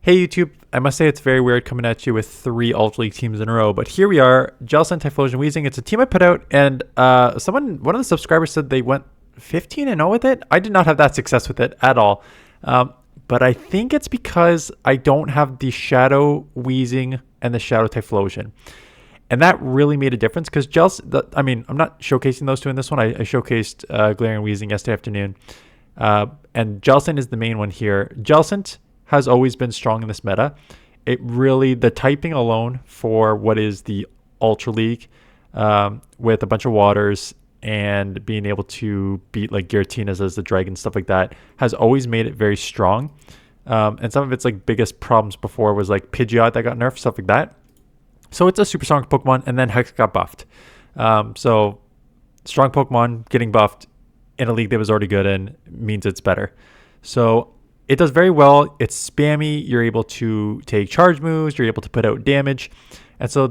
Hey YouTube, I must say it's very weird coming at you with three Ultra League teams in a row, but here we are, Jellicent, Typhlosion, Weezing. It's a team I put out, and one of the subscribers said they went 15-0 with it. I did not have that success with it at all, but I think it's because I don't have the Shadow Weezing and the Shadow Typhlosion. And that really made a difference because I'm not showcasing those two in this one. I showcased Galarian Weezing yesterday afternoon, and Jellicent is the main one here. Jellicent has always been strong in this meta. The typing alone for what is the Ultra League, with a bunch of waters and being able to beat like Giratinas as the dragon, stuff like that, has always made it very strong. And some of its like biggest problems before was like Pidgeot that got nerfed, stuff like that. So it's a super strong Pokemon, and then Hex got buffed. So strong Pokemon getting buffed in a league that was already good in means it's better. So it does very well. It's spammy. You're able to take charge moves. You're able to put out damage. And so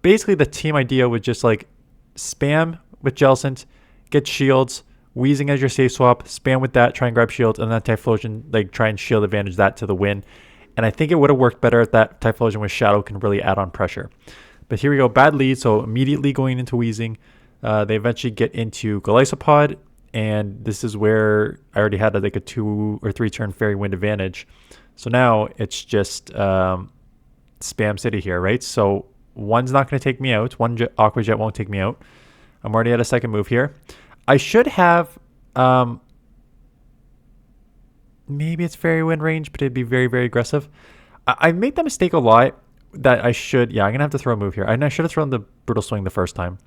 basically the team idea was just like spam with Jellicent, get shields, Weezing as your safe swap, spam with that, try and grab shields, and then Typhlosion, like try and shield advantage that to the win. And I think it would have worked better if that Typhlosion with Shadow can really add on pressure. But here we go, bad lead, so immediately going into Weezing. They eventually get into Golisopod, and this is where I already had like a 2 or 3 turn Fairy Wind advantage. So now it's just Spam City here, right? So one's not going to take me out. One Aqua Jet won't take me out. I'm already at a second move here. I should have, maybe it's Fairy Wind range, but it'd be very, very aggressive. I made that mistake a lot that I'm going to have to throw a move here. And I should have thrown the Brutal Swing the first time.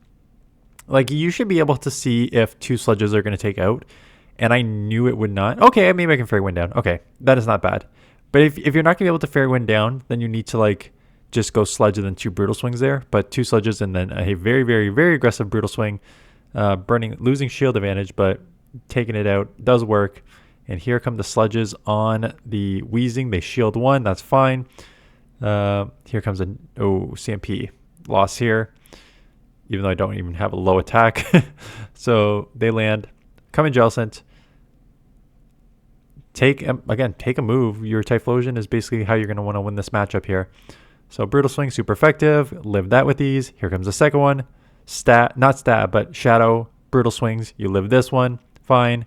Like, you should be able to see if 2 Sludges are going to take out, and I knew it would not. Okay, maybe I can Fairy Wind down. Okay, that is not bad. But if you're not going to be able to Fairy Wind down, then you need to, like, just go Sludge and then 2 Brutal Swings there. But 2 Sludges and then a very, very, very aggressive Brutal Swing, losing shield advantage, but taking it out does work. And here come the Sludges on the Weezing. They shield 1, that's fine. Here comes CMP. Loss here, even though I don't even have a low attack. So they land. Come in, Jellicent. Take a move. Your Typhlosion is basically how you're going to want to win this matchup here. So Brutal Swing, super effective. Live that with ease. Here comes the second one. Not stat, but Shadow, Brutal Swings. You live this one. Fine.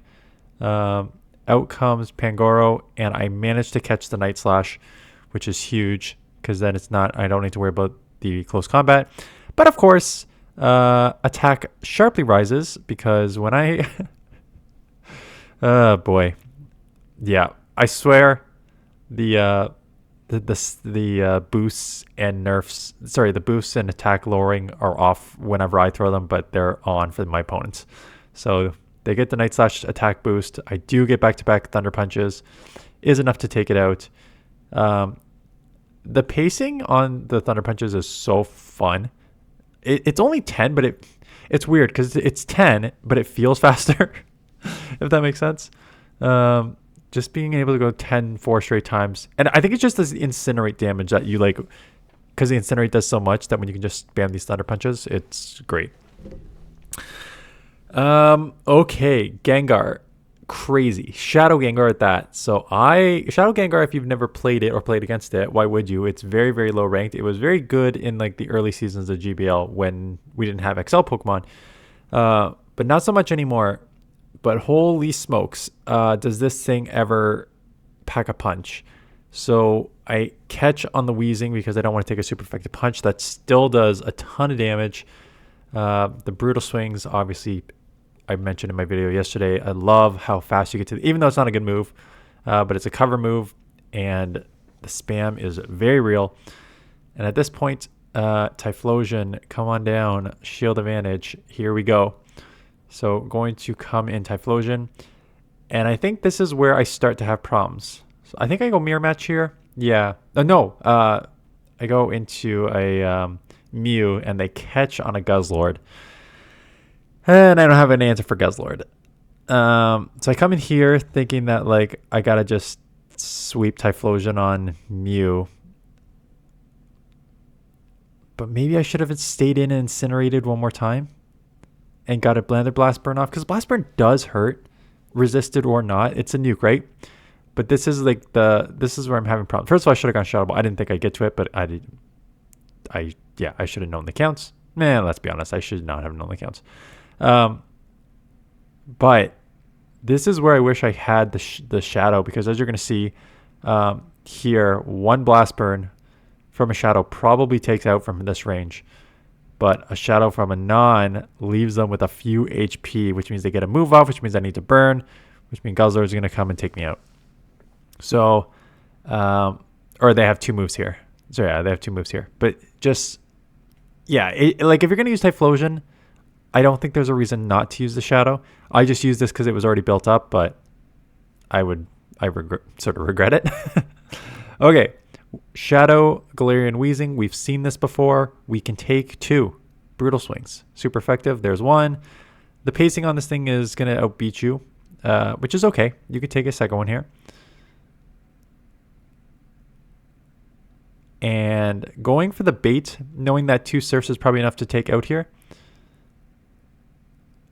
Out comes Pangoro, and I managed to catch the Night Slash, which is huge, because then I don't need to worry about the close combat. But of course, attack sharply rises, because when I oh boy, yeah, I swear the boosts and nerfs, the boosts and attack lowering are off whenever I throw them, but they're on for my opponents. So they get the Night Slash attack boost. I do get back-to-back Thunder Punches, is enough to take it out. The pacing on the Thunder Punches is so fun. It's only 10, but it's weird because it's 10, but it feels faster, if that makes sense. Just being able to go 10 4 straight times. And I think it's just this Incinerate damage that you like, because the Incinerate does so much that when you can just spam these Thunder Punches, it's great. Okay, Gengar. Crazy. Shadow Gengar at that. So Shadow Gengar, if you've never played it or played against it, why would you? It's very, very low ranked. It was very good in like the early seasons of GBL when we didn't have XL Pokemon. But not so much anymore. But holy smokes, does this thing ever pack a punch? So I catch on the Weezing because I don't want to take a super effective punch. That still does a ton of damage. The Brutal Swings, obviously, I mentioned in my video yesterday, I love how fast you get to even though it's not a good move, but it's a cover move, and the spam is very real. And at this point, Typhlosion, come on down, shield advantage. Here we go. So going to come in Typhlosion, and I think this is where I start to have problems. So I think I go Mirror Match here. Yeah. I go into a Mew, and they catch on a Guzzlord. And I don't have an answer for Guzzlord. So I come in here thinking that like I gotta just sweep Typhlosion on Mew. But maybe I should have stayed in and incinerated one more time and got a Blast Burn off, because Blast Burn does hurt, resisted or not. It's a nuke, right? But this is like this is where I'm having problems. First of all, I should have gone Shadow Ball. I didn't think I'd get to it, but I did. I should have known the counts. Man, let's be honest. I should not have known the counts. But this is where I wish I had the Shadow, because as you're going to see here, one Blast Burn from a Shadow probably takes out from this range. But a Shadow from a non leaves them with a few HP, which means they get a move off, which means I need to burn, which means Guzzler is going to come and take me out. So, or they have two moves here. So yeah, they have two moves here. But just, yeah, like if you're going to use Typhlosion, I don't think there's a reason not to use the Shadow. I just used this because it was already built up, but I sort of regret it. Okay, Shadow, Galarian, Weezing. We've seen this before. We can take 2 Brutal Swings. Super effective. There's 1. The pacing on this thing is going to outbeat you, which is okay. You could take a second one here. And going for the bait, knowing that 2 Surfs is probably enough to take out here.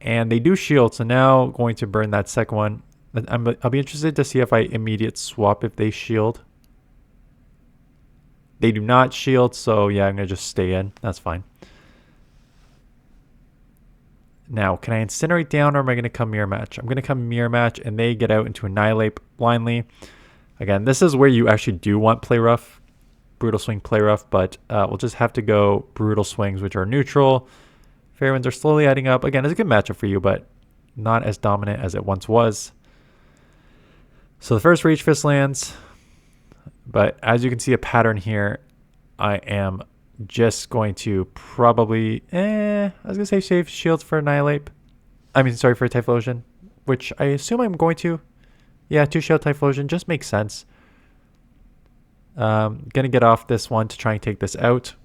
And they do shield, so now going to burn that second one. I'll be interested to see if I immediate swap if they shield. They do not shield, so yeah, I'm going to just stay in. That's fine. Now, can I Incinerate down, or am I going to come Mirror Match? I'm going to come Mirror Match, and they get out into Annihilate blindly. Again, this is where you actually do want Play Rough. Brutal Swing, Play Rough, but we'll just have to go Brutal Swings, which are neutral. Fairy Winds are slowly adding up. Again, it's a good matchup for you, but not as dominant as it once was. So the first Rage Fist lands, but as you can see a pattern here, I am just going to probably, I was going to say save shields for Annihilate. I mean, sorry, for Typhlosion, which I assume I'm going to. Yeah, 2 shield Typhlosion just makes sense. Going to get off this one to try and take this out.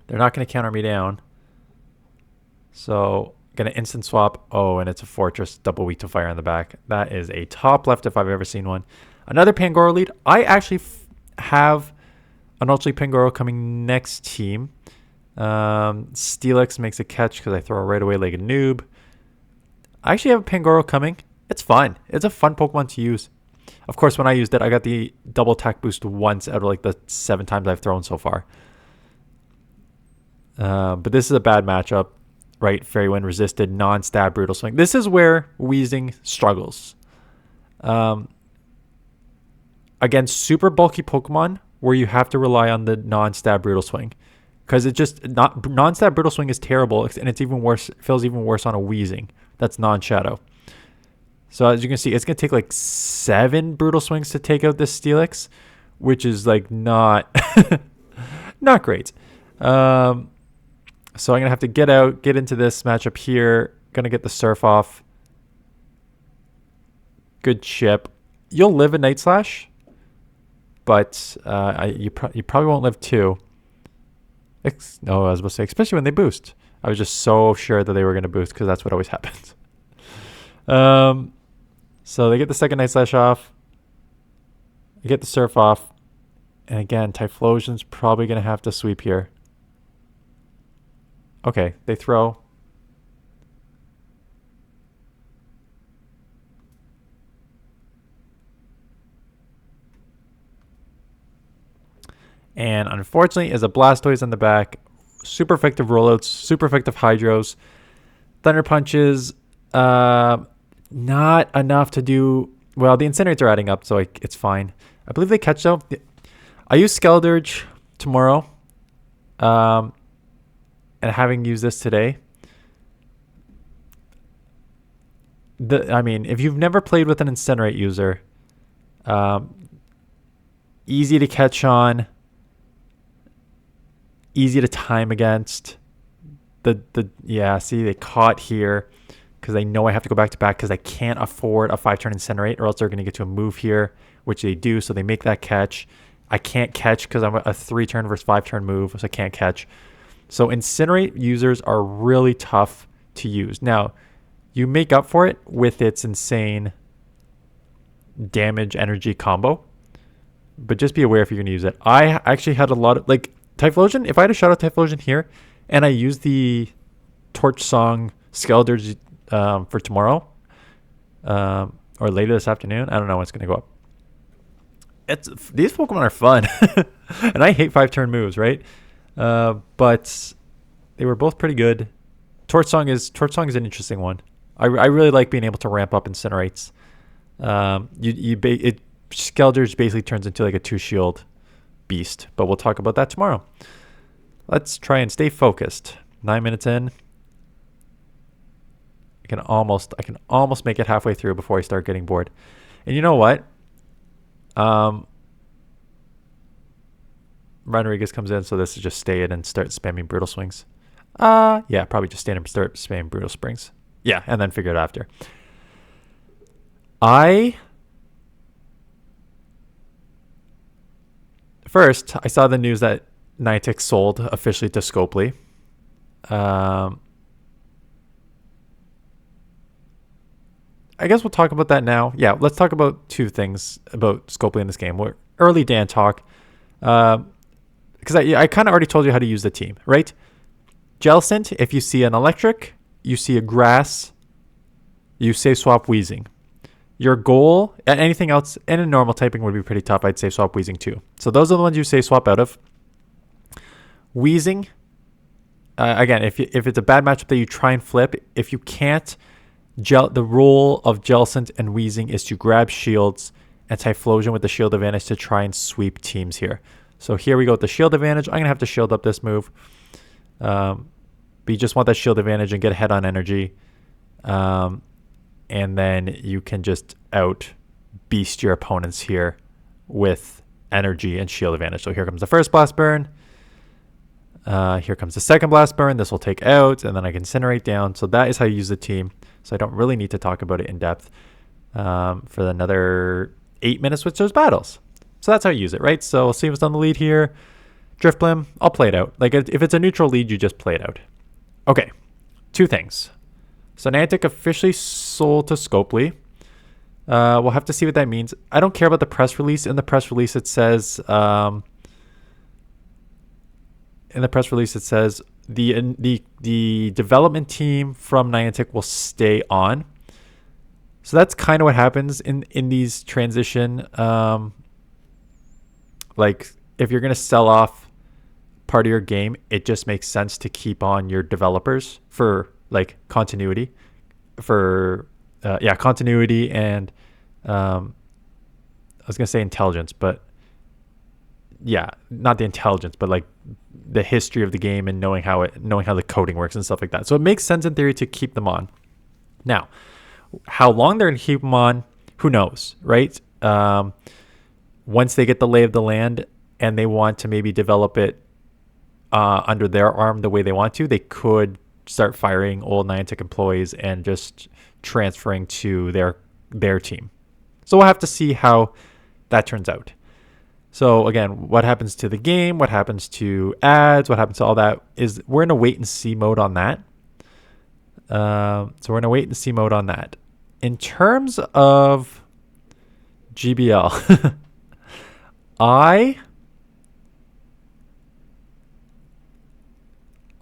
They're not going to counter me down. So, going to instant swap. Oh, and it's a Fortress, double weak to fire on the back. That is a top left if I've ever seen one. Another Pangoro lead. I actually have an Ultra Pangoro coming next team. Steelix makes a catch because I throw it right away like a noob. I actually have a Pangoro coming. It's fun. It's a fun Pokemon to use. Of course, when I used it, I got the double attack boost once out of like the 7 times I've thrown so far. But this is a bad matchup. Right, Fairy Wind resisted, non-stab, Brutal Swing. This is where Weezing struggles. Against super bulky Pokemon, where you have to rely on the non-stab Brutal Swing. Because it just, non-stab Brutal Swing is terrible, and it's even worse, feels even worse on a Weezing. That's non-Shadow. So as you can see, it's going to take like 7 Brutal Swings to take out this Steelix, which is like not, not great. So I'm going to have to get into this matchup here. Going to get the Surf off. Good chip. You'll live a Night Slash, but you probably won't live 2. No, I was about to say, especially when they boost. I was just so sure that they were going to boost because that's what always happens. So they get the second Night Slash off. They get the Surf off. And again, Typhlosion's probably going to have to sweep here. Okay, they throw. And unfortunately, is a Blastoise on the back. Super effective rollouts, super effective Hydros. Thunder Punches, not enough to do. Well, the Incinerates are adding up, so it's fine. I believe they catch though. I use Skeldurge tomorrow. And having used this today, I mean, if you've never played with an Incinerate user, easy to catch on, easy to time against. Yeah, see, they caught here because they know I have to go back to back because I can't afford a 5-turn Incinerate, or else they're going to get to a move here, which they do. So they make that catch. I can't catch because I'm a 3-turn versus 5-turn move, so I can't catch. So Incinerate users are really tough to use. Now, you make up for it with its insane damage energy combo, but just be aware if you're going to use it. I actually had a lot of, like, Typhlosion, if I had a shot at Typhlosion here, and I used the Torch Song Skeldurge for tomorrow, or later this afternoon, I don't know when it's going to go up. These Pokemon are fun, and I hate 5-turn moves, right? But they were both pretty good. Torch Song is an interesting one. I really like being able to ramp up Incinerates. Skeldurge basically turns into like a 2-shield beast, but we'll talk about that tomorrow. Let's try and stay focused. 9 minutes in. I can almost make it halfway through before I start getting bored. And you know what? Rodriguez comes in, so this is just stay in and start spamming Brutal Swings. Yeah, probably just stay in and start spamming Brutal Springs. Yeah, and then figure it out after. First, I saw the news that Niantic sold officially to Scopely. I guess we'll talk about that now. Yeah, let's talk about two things about Scopely in this game. We're early Dan talk. Because I kind of already told you how to use the team, right? Jellicent, if you see an electric, you see a grass, you save swap Wheezing. Your goal, anything else in a normal typing would be pretty tough. I'd save swap Wheezing too. So those are the ones you save swap out of. Wheezing, again, if it's a bad matchup that you try and flip, if you can't, the role of Jellicent and Wheezing is to grab shields and Typhlosion with the shield advantage to try and sweep teams here. So here we go with the shield advantage. I'm going to have to shield up this move. But you just want that shield advantage and get ahead on energy. And then you can just out beast your opponents here with energy and shield advantage. So here comes the first blast burn. Here comes the second blast burn. This will take out, and then I can incinerate down. So that is how you use the team. So I don't really need to talk about it in depth for another 8 minutes with those battles. So that's how you use it, right? So see what's on the lead here. Driftblim, I'll play it out. Like if it's a neutral lead, you just play it out. Okay, two things. So Niantic officially sold to Scopely. We'll have to see what that means. I don't care about the press release. In the press release, it says the development team from Niantic will stay on. So that's kind of what happens in these transition. Like if you're going to sell off part of your game, it just makes sense to keep on your developers for like continuity, continuity and I was going to say intelligence, but yeah, not the intelligence, but like the history of the game and knowing how the coding works and stuff like that. So it makes sense in theory to keep them on. Now, how long they're going to keep them on, who knows, right? Once they get the lay of the land and they want to maybe develop it under their arm the way they want to, they could start firing old Niantic employees and just transferring to their team. So we'll have to see how that turns out. So again, what happens to the game, what happens to ads, what happens to all that is we're in a wait and see mode on that. In terms of GBL, I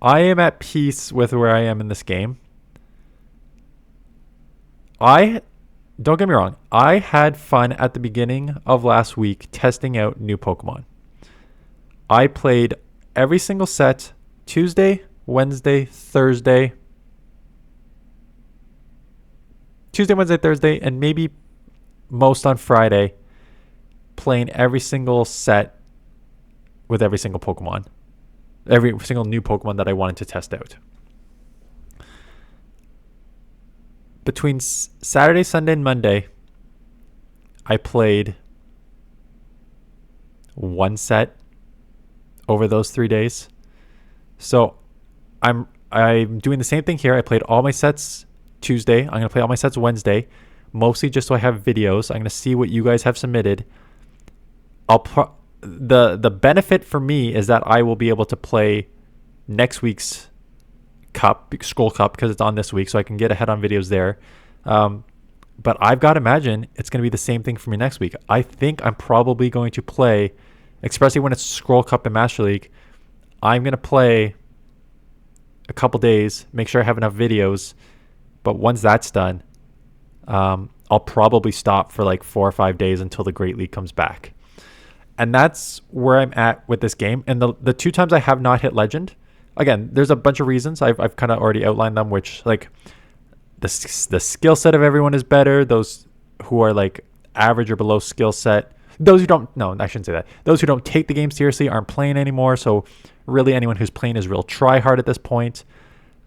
am at peace with where I am in this game. Don't get me wrong, I had fun at the beginning of last week testing out new Pokemon. I played every single set Tuesday, Wednesday, Thursday, and maybe most on Friday, playing every single set with every single Pokemon. Every single new Pokemon that I wanted to test out. Between Saturday, Sunday, and Monday, I played one set over those 3 days. So I'm doing the same thing here. I played all my sets Tuesday. I'm going to play all my sets Wednesday, mostly just so I have videos. I'm going to see what you guys have submitted. The benefit for me is that I will be able to play next week's Scroll Cup because it's on this week, so I can get ahead on videos there. But I've got to imagine it's going to be the same thing for me next week. I think I'm probably going to play, especially when it's Scroll Cup and Master League, I'm going to play a couple days, make sure I have enough videos. But once that's done, I'll probably stop for like 4 or 5 days until the Great League comes back. And that's where I'm at with this game. And the two times I have not hit legend, again, there's a bunch of reasons. I've kind of already outlined them, which like the skill set of everyone is better. Those who are like average or below skill set, those who don't, no, I shouldn't say that. Those who don't take the game seriously aren't playing anymore. So really anyone who's playing is real try hard at this point.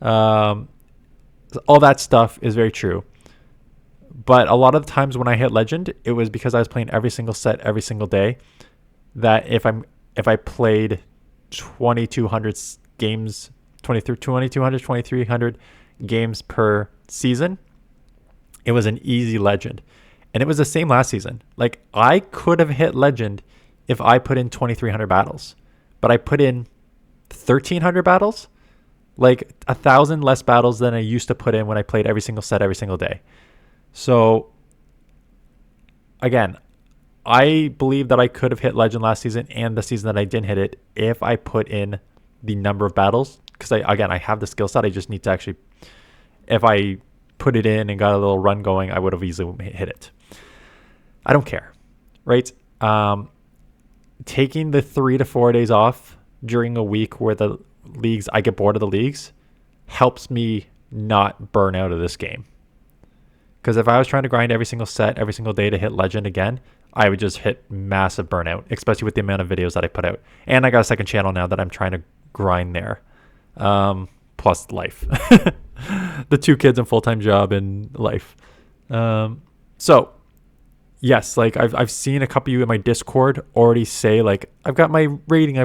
All that stuff is very true. But a lot of the times when I hit legend, it was because I was playing every single set every single day. That if I played 2,200 games, 2,200, 2,300 games per season, it was an easy legend. And it was the same last season. Like, I could have hit legend if I put in 2,300 battles, but I put in 1,300 battles, like 1,000 less battles than I used to put in when I played every single set every single day. So again, I believe that I could have hit legend last season and the season that I didn't hit it if I put in the number of battles, because I have the skill set. I just need to actually, if I put it in and got a little run going, I would have easily hit it. I don't care, right? Taking the 3 to 4 days off during a week where the leagues, I get bored of the leagues, helps me not burn out of this game. Because if I was trying to grind every single set, every single day to hit legend again, I would just hit massive burnout, especially with the amount of videos that I put out. And I got a second channel now that I'm trying to grind there. Plus life. The 2 kids and full-time job and life. So yes, like I've seen a couple of you in my Discord already say like, I've got my rating.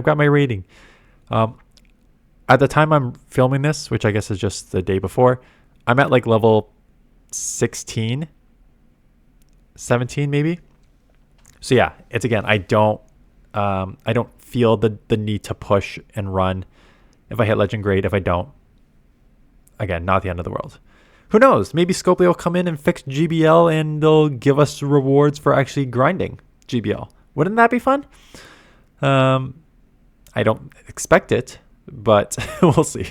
At the time I'm filming this, which I guess is just the day before, I'm at like level 16, 17 maybe. So yeah, it's again, I don't feel the need to push and run. If I hit legend, great. If I don't, again, not the end of the world. Who knows? Maybe Scopely will come in and fix GBL and they'll give us rewards for actually grinding GBL. Wouldn't that be fun? I don't expect it, but we'll see.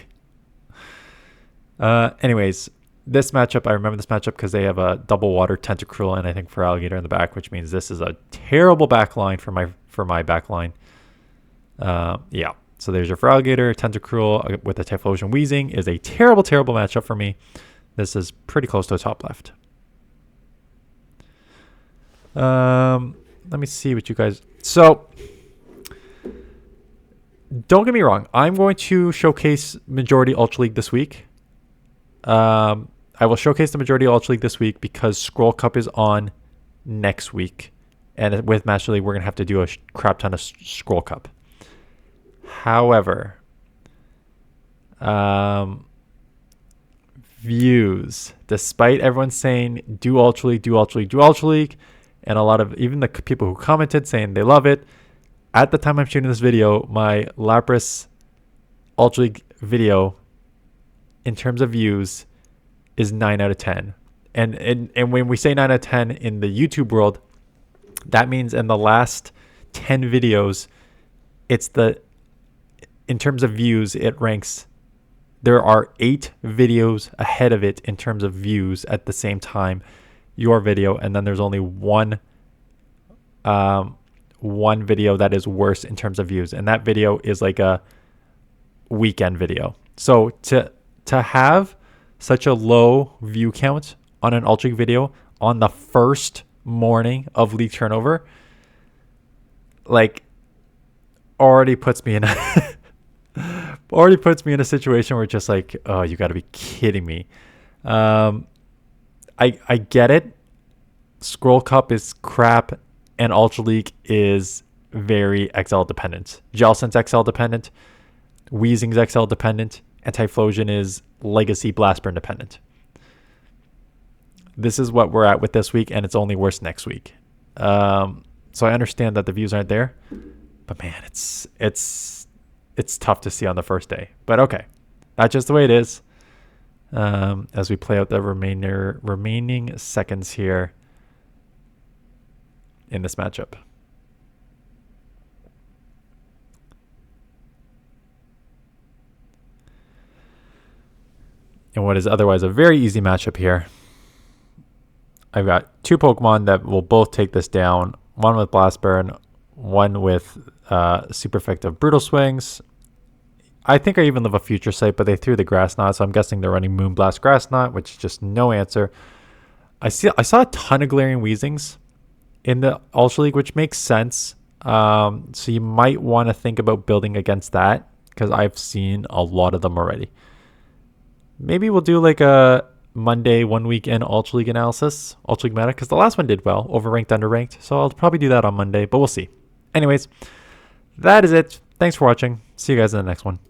Anyways, this matchup, I remember this matchup because they have a double water Tentacruel and I think for Alligator in the back, which means this is a terrible back line for my back line. Yeah. So there's your Feraligatr. Tentacruel with the Typhlosion Wheezing is a terrible, terrible matchup for me. This is pretty close to a top left. Let me see what you guys... So, don't get me wrong. I'm going to showcase Majority Ultra League this week. I will showcase the Majority Ultra League this week because Scroll Cup is on next week. And with Master League, we're going to have to do a crap ton of Scroll Cup. However, views, despite everyone saying do Ultra League, do Ultra League, do Ultra League, and a lot of even the people who commented saying they love it, at the time I'm shooting this video, my Lapras Ultra League video in terms of views is 9 out of 10. And when we say 9 out of 10 in the YouTube world, that means in the last 10 videos, in terms of views, it ranks, there are 8 videos ahead of it in terms of views at the same time, your video, and then there's only one video that is worse in terms of views, and that video is like a weekend video. So to have such a low view count on an Ultra League video on the first morning of league turnover, like, already puts me in a situation where it's just like, oh, you got to be kidding me. I get it. Scroll Cup is crap, and Ultra League is very XL dependent. Jellicent's XL dependent, Weezing's XL dependent, and Typhlosion is Legacy Blastburn dependent. This is what we're at with this week, and it's only worse next week. So I understand that the views aren't there, but man, it's tough to see on the first day. But okay, that's just the way it is. As we play out the remaining seconds here in this matchup. And what is otherwise a very easy matchup here. I've got 2 Pokemon that will both take this down. One with Blast Burn, one with super effective brutal swings. I think I even love a future sight, but they threw the grass knot, so I'm guessing they're running Moonblast grass knot, which is just no answer. I saw a ton of glaring Weezings in the Ultra League, which makes sense. So you might want to think about building against that because I've seen a lot of them already. Maybe we'll do like a Monday 1 week in Ultra League analysis, Ultra League meta, because the last one did well, overranked, underranked. So I'll probably do that on Monday, but we'll see. Anyways, that is it. Thanks for watching. See you guys in the next one.